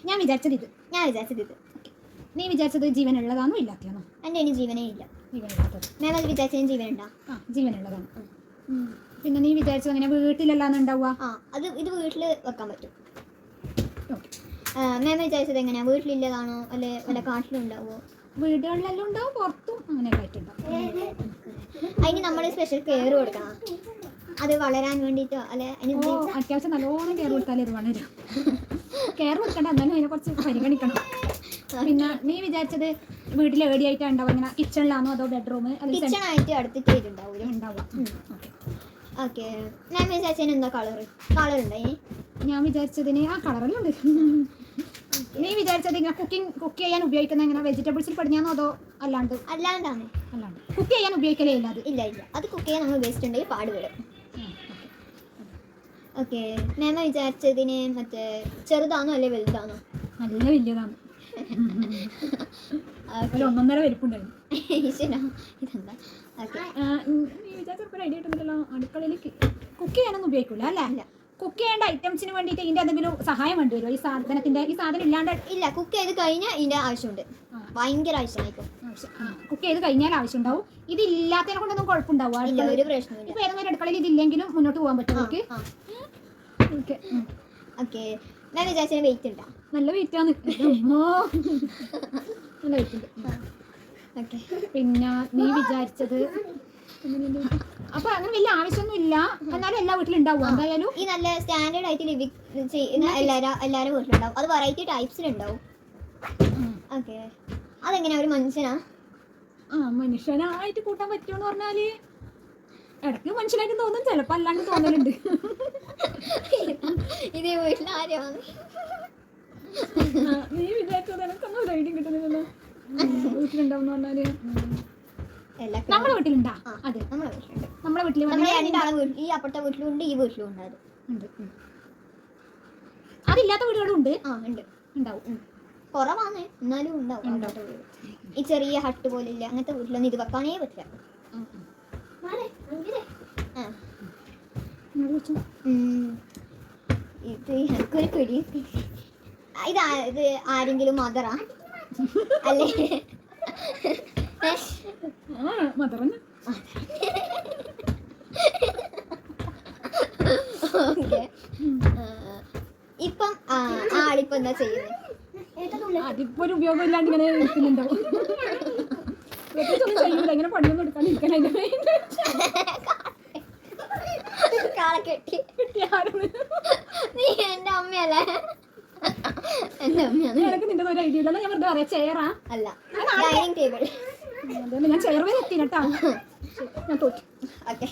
ഞാൻ വിചാരിച്ചത് ഇത്. നീ വിചാരിച്ചത് ജീവനുള്ളതാണോ ഇല്ലാത്തതാണോ? എൻ്റെ ഇനി ജീവനേ ഇല്ല. ജീവനില്ലാത്തത്. മാം അത് വിചാരിച്ചതിന് ജീവനുണ്ടോ? ജീവനുള്ളതാണ്. പിന്നെ നീ വിചാരിച്ചത് അങ്ങനെ വീട്ടിലല്ലാന്ന് ഉണ്ടാവുക? ഇത് വീട്ടിൽ വെക്കാൻ പറ്റും. മാം വിചാരിച്ചത് എങ്ങനെയാ? വീട്ടിലില്ലതാണോ അല്ലെ വല്ല കാട്ടിലുണ്ടാവോ? വീടുകളിലെല്ലാം ഉണ്ടാവും, പുറത്തും അങ്ങനെയൊക്കെ ആയിട്ടുണ്ടാവും. അതിന് നമ്മൾ സ്പെഷ്യൽ കെയർ കൊടുക്കണം, അത് വളരാൻ വേണ്ടിയിട്ടോ അല്ലെ? അത്യാവശ്യം നല്ലോണം കെയർ കൊടുത്താലേ അത് വളരും. കെയർ കൊടുക്കണ്ട, എന്നാലും അതിനെ കുറച്ച് പരിഗണിക്കണം. പിന്നെ നീ വിചാരിച്ചത് വീട്ടിൽ എവിടെയായിട്ടാണ് ഉണ്ടാവുക? ഇങ്ങനെ കിച്ചണിലാണോ അതോ ബെഡ്റൂം? കിച്ചണായിട്ട് അടുത്തിട്ട് ഉണ്ടാവുക. ഓക്കെ. ഞാൻ വിചാരിച്ചതിന് എന്താ കളർ ഉണ്ടായി? ഞാൻ വിചാരിച്ചതിന് കളറെല്ലാം ഉണ്ട്. നീ വിചാരിച്ചത് ഇങ്ങനെ കുക്ക് ചെയ്യാൻ ഉപയോഗിക്കുന്ന എങ്ങനെ വെജിറ്റബിൾസിൽ പഠിഞ്ഞാണോ അതോ അല്ലാണ്ടാണ്? കുക്ക് ചെയ്യാൻ ഉപയോഗിക്കലേ ഇല്ല അത്? ഇല്ല. അത് കുക്ക് ചെയ്യാൻ നമ്മൾ ഉപയോഗിച്ചിട്ടുണ്ടെങ്കിൽ പാടുപെടും. ഓക്കെ. മാമ വിചാരിച്ചതിന് മറ്റേ ചെറുതാണോ അല്ലെ വലുതാണോ? നല്ല വലിയതാണ്. 1.5 വലിപ്പുണ്ടായിരുന്നു. ഇതെന്താ? നീ വിചാരിച്ചപ്പോൾ ഐഡിയ കിട്ടുന്നില്ലല്ലോ. അടുക്കളയിൽ കുക്ക് ചെയ്യാനൊന്നും ഉപയോഗിക്കില്ല അല്ലേ? കുക്ക് ചെയ്യേണ്ട ഐറ്റംസിന് വേണ്ടിയിട്ട് ഇതിൻ്റെ എന്തെങ്കിലും സഹായം വേണ്ടി വരുമോ? ഈ സാധനം ഇല്ലാണ്ട്? ഇല്ല, കുക്ക് ചെയ്ത് കഴിഞ്ഞാൽ ഇതിൻ്റെ ആവശ്യമുണ്ട്, ഭയങ്കര ആവശ്യമായിരിക്കും. കുക്ക് ചെയ്ത് കഴിഞ്ഞാൽ ആവശ്യം ഉണ്ടാവും. ഇതില്ലാത്തതിനെ കൊണ്ടൊന്നും കുഴപ്പമുണ്ടാവുക? ഒരു പ്രശ്നമില്ല. ഇപ്പോൾ ഏതെങ്കിലും അടുക്കളയിൽ ഇതില്ലെങ്കിലും മുന്നോട്ട് പോകാൻ പറ്റും നമുക്ക്? ഓക്കെ. ഞാൻ വിചാരിച്ചതിന് വെയിറ്റ് ഉണ്ടോ? നല്ല വെയിറ്റാണ്. നല്ല വെയിറ്റ് ഉണ്ട്. ഓക്കെ. പിന്നെ നീ വിചാരിച്ചത് അപ്പൊ അങ്ങനെ വലിയ ആവശ്യമൊന്നും ഇല്ല, എന്നാലും എല്ലാ വീട്ടിലും ഉണ്ടാവും എന്തായാലും. ഈ നല്ല സ്റ്റാൻഡേർഡ് ആയിട്ട് ലിവിങ് ചെയ്യുന്ന എല്ലാവരും വീട്ടിലുണ്ടാവും. അത് വെറൈറ്റി ടൈപ്സിലുണ്ടാവും. ഓക്കെ. അതെങ്ങനെയാ? ഒരു മനുഷ്യനായിട്ട് കൂട്ടാൻ പറ്റുമെന്ന് പറഞ്ഞാല് ഇടയ്ക്ക് മനുഷ്യനായിട്ട് തോന്നും, ചിലപ്പോൾ അല്ലാണ്ട് തോന്നലുണ്ട്. ഇതേ വീട്ടിൽ ആരെയാണ് നീ വിചാരിച്ചത്? എനിക്കൊന്നും ഒരു ഐഡിയ കിട്ടുന്നില്ലല്ലോ. വീട്ടിലുണ്ടാവും പറഞ്ഞാല് നമ്മുടെ വീട്ടിലുണ്ടാ? അതെ, നമ്മളെ വീട്ടിൽ ഈ അപ്പുറത്തെ വീട്ടിലുണ്ട്, ഈ വീട്ടിലും ഉണ്ട്. അതില്ലാത്ത വീടുകളും ഉണ്ട്. ഉണ്ടാവും. കുറവാണ്, എന്നാലും ഉണ്ടാവും. ഈ ചെറിയ ഹട്ട് പോലില്ല, അങ്ങനത്തെ വീട്ടിലൊന്നും ഇത് വെക്കാനേ പറ്റില്ല. ഇത് എനിക്കൊരു പിടി. ഇത് ആരെങ്കിലും മദറാ അല്ലേ? ഇപ്പം ആളിപ്പോ എന്താ ചെയ്യുന്നത്? അതിപ്പോ ഒരു ഉപയോഗം ഇല്ലാണ്ട് ഇങ്ങനെ ഇരിക്കുന്നുണ്ടാവും. ഇങ്ങനെ പണിയൊന്നും എടുക്കാൻ നീ എന്റെ അമ്മയല്ലേ? എന്റെ അമ്മയാണ്. നിന്റെ ഒരു ഐഡിയ ഇല്ലല്ലോ. ഞാൻ വെറുതെ പറയാം, ചെയറാ അല്ല, ഡൈനിങ് ടേബിൾ. ഞാൻ ചെയർ വരെ എത്തി കേട്ടോ. ഞാൻ തോറ്റി. ഓക്കെ.